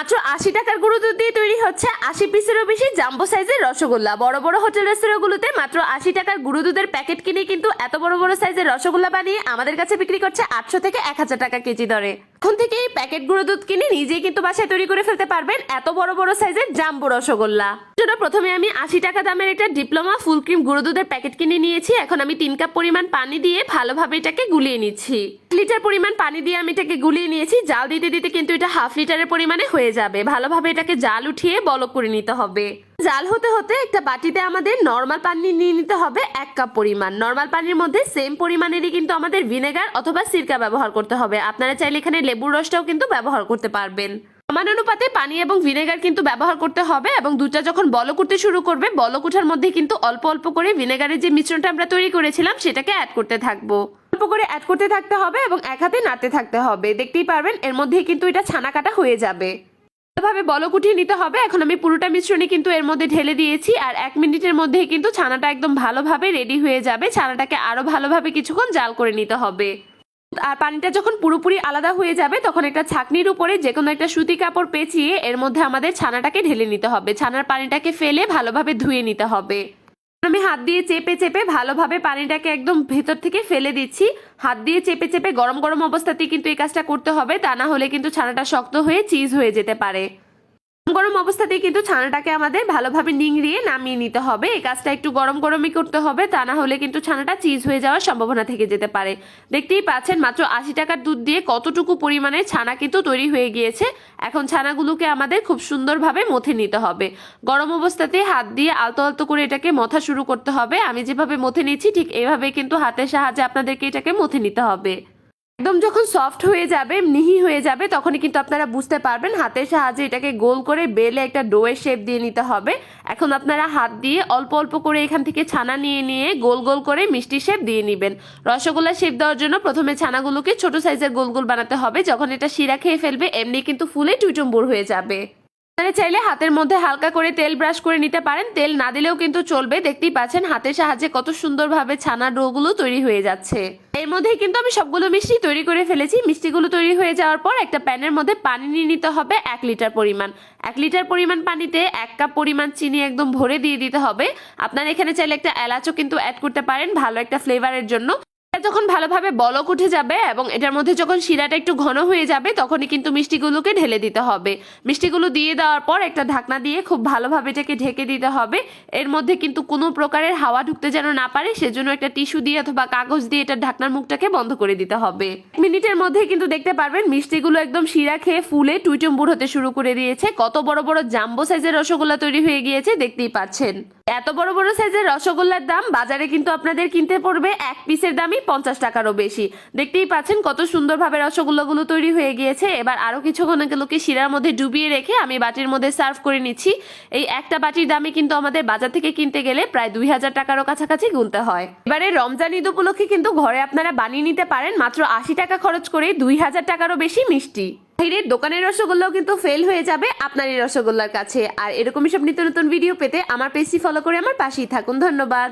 মাত্র ৮০ টাকার গুঁড়ো দুধ দিয়ে তৈরি হচ্ছে ৮০ পিসেরও বেশি জাম্বো সাইজের রসগোল্লা। বড় বড় হোটেল রেস্তোরাঁগুলোতে মাত্র ৮০ টাকার গুঁড়ো দুধের প্যাকেট কিনে কিন্তু এত বড় বড় সাইজের রসগোল্লা বানিয়ে আমাদের কাছে বিক্রি করছে ৮০০ থেকে ১০০০ টাকা কেজি দরে। এখন থেকে এই প্যাকেট গুঁড়ো দুধ কিনে নিজেই কিন্তু বাসায় তৈরি করে ফেলতে পারবেন এত বড় বড় সাইজের জাম্বো রসগোল্লা। জন্য প্রথমে আমি ৮০ টাকা দামের একটা ডিপ্লোমা ফুল ক্রিম গুঁড়ো দুধের প্যাকেট কিনে নিয়েছি। এখন আমি ৩ কাপ পরিমাণ পানি দিয়ে ভালোভাবে এটাকে গুলিয়ে নিচ্ছি। লিটার পরিমাণ পানি দিয়ে আমি এটাকে গুলিয়ে নিয়েছি। জাল দিতে দিতে কিন্তু এটা হাফ লিটারের পরিমাণে হয়ে যাবে। ভালোভাবে এটাকে জাল উঠিয়ে বলক করে নিতে হবে। জাল হতে হতে একটা বাটিতে আমাদের নরমাল পানি নিয়ে নিতে হবে ১ কাপ পরিমাণ। নরমাল পানির মধ্যে সেম পরিমাণেরই কিন্তু আমাদের ভিনেগার অথবা সিরকা ব্যবহার করতে হবে। আপনারা চাইলে এখানে লেবুর রসটাও কিন্তু ব্যবহার করতে পারবেন। সমান অনুপাতে পানি এবং ভিনেগার কিন্তু ব্যবহার করতে হবে এবং দুধটা যখন বলক উঠতে শুরু করবে, বলক উঠার মধ্যে কিন্তু অল্প অল্প করে ভিনেগারের যে মিশ্রণটা আমরা তৈরি করেছিলাম সেটাকে অ্যাড করতে থাকবো। অল্প করে অ্যাড করতে থাকতে হবে এবং এক হাতে নাড়তে থাকতে হবে। দেখতেই পারবেন এর মধ্যেই কিন্তু এটা ছানা কাটা হয়ে যাবে। ভালোভাবে বলক উঠিয়ে নিতে হবে। এখন আমি পুরোটা মিশ্রণই কিন্তু এর মধ্যে ঢেলে দিয়েছি আর ১ মিনিটের মধ্যেই কিন্তু ছানাটা একদম ভালোভাবে রেডি হয়ে যাবে। ছানাটাকে আরো ভালোভাবে কিছুক্ষণ জাল করে নিতে হবে। আর পানিটা যখন পুরোপুরি আলাদা হয়ে যাবে তখন একটা ছাঁকনির উপরে যে কোনো একটা সুতি কাপড় পেঁচিয়ে এর মধ্যে আমাদের ছানাটাকে ঢেলে নিতে হবে। ছানার পানিটাকে ফেলে ভালোভাবে ধুয়ে নিতে হবে। আমি হাত দিয়ে চেপে চেপে ভালোভাবে পানিটাকে একদম ভেতর থেকে ফেলে দিচ্ছি। হাত দিয়ে চেপে চেপে গরম গরম অবস্থাতেই কিন্তু এই কাজটা করতে হবে, তা না হলে কিন্তু ছানাটা শক্ত হয়ে চিজ হয়ে যেতে পারে। গরম অবস্থাতেই কিন্তু ছানাটাকে আমাদের ভালোভাবে নিংড়িয়ে নামিয়ে নিতে হবে। এই কাজটা একটু গরম গরমই করতে হবে, তা না হলে কিন্তু ছানাটা চিজ হয়ে যাওয়ার সম্ভাবনা থেকে যেতে পারে। দেখতেই পাচ্ছেন মাত্র ৮০ টাকার দুধ দিয়ে কতটুকু পরিমাণে ছানা কিন্তু তৈরি হয়ে গিয়েছে। এখন ছানাগুলোকে আমাদের খুব সুন্দরভাবে মথে নিতে হবে। গরম অবস্থাতে হাত দিয়ে আলতো আলতো করে এটাকে মথা শুরু করতে হবে। আমি যেভাবে মথে নিচ্ছি ঠিক এইভাবে কিন্তু হাতের সাহায্যে আপনাদেরকে এটাকে মথে নিতে হবে। একদম যখন সফট হয়ে যাবে, মিহি হয়ে যাবে, তখনই কিন্তু আপনারা বুঝতে পারবেন। হাতের সাহায্যে এটাকে গোল করে বেলে একটা ডোয়ের শেপ দিয়ে নিতে হবে। এখন আপনারা হাত দিয়ে অল্প অল্প করে এখান থেকে ছানা নিয়ে নিয়ে গোল গোল করে মিষ্টি শেপ দিয়ে নেবেন। রসগোল্লা শেপ দেওয়ার জন্য প্রথমে ছানাগুলোকে ছোট সাইজের গোল গোল বানাতে হবে। যখন এটা শিরা খেয়ে ফেলবে এমনি কিন্তু ফুলে টুইটুম্বুর হয়ে যাবে। আপনারা চাইলে হাতের মধ্যে হালকা করে তেল ব্রাশ করে নিতে পারেন, তেল না দিলেও কিন্তু চলবে। দেখতেই পাচ্ছেন হাতের সাহায্যে কত সুন্দরভাবে ছানার ডোগুলো তৈরি হয়ে যাচ্ছে। এর মধ্যে কিন্তু আমি সবগুলো মিষ্টি তৈরি করে ফেলেছি। মিষ্টিগুলো তৈরি হয়ে যাওয়ার পর একটা প্যানের মধ্যে পানি নিয়ে নিতে হবে ১ লিটার পরিমাণ। ১ লিটার পরিমাণ পানিতে ১ কাপ পরিমাণ চিনি একদম ভরে দিয়ে দিতে হবে। আপনারা এখানে চাইলে একটা এলাচও কিন্তু অ্যাড করতে পারেন ভালো একটা ফ্লেভারের জন্য। যখন ভালোভাবে বলক উঠে যাবে এবং এটার মধ্যে যখন শিরাটা একটু ঘন হয়ে যাবে তখনই কিন্তু মিষ্টিগুলোকে ঢেলে দিতে হবে। মিষ্টিগুলো দিয়ে দেওয়ার পর একটা ঢাকনা দিয়ে খুব ভালোভাবে এটাকে ঢেকে দিতে হবে। এর মধ্যে কিন্তু কোনো প্রকারের হাওয়া ঢুকতে যেন না পারে, সেজন্য একটা টিস্যু দিয়ে অথবা কাগজ দিয়ে এটার ঢাকনার মুখটাকে বন্ধ করে দিতে হবে। ১ মিনিটের মধ্যে কিন্তু দেখতে পারবেন মিষ্টিগুলো একদম শিরা খেয়ে ফুলে টুইটুম্বুর হতে শুরু করে দিয়েছে। কত বড় বড় জাম্বো সাইজের রসগোল্লা তৈরি হয়ে গিয়েছে দেখতেই পাচ্ছেন। এত বড় বড় সাইজের রসগোল্লার দাম বাজারে কিন্তু আপনাদের কিনতে পড়বে ১ পিসের দামই ৫০ টাকারও বেশি। দেখতেই পাচ্ছেন কত সুন্দরভাবে রসগোল্লাগুলো তৈরি হয়ে গিয়েছে। এবার আরো কিছুক্ষণ এগুলোকে শিরার মধ্যে ডুবিয়ে রেখে আমি বাটির মধ্যে সার্ভ করে নিচ্ছি। এই একটা বাটির দামে কিন্তু আমাদের বাজার থেকে কিনতে গেলে প্রায় ২০০০ টাকারও কাছাকাছি গুনতে হয়। এবারে রমজান ঈদ উপলক্ষে কিন্তু ঘরে আপনারা বানিয়ে নিতে পারেন মাত্র ৮০ টাকা খরচ করে ২০০০ টাকারও বেশি মিষ্টি। বাইরের দোকানের রসগোল্লাও কিন্তু ফেল হয়ে যাবে আপনার এই রসগোল্লার কাছে। আর এরকমই সব নিত্য নতুন ভিডিও পেতে আমার পেজটি ফলো করে আমার পাশেই থাকুন। ধন্যবাদ।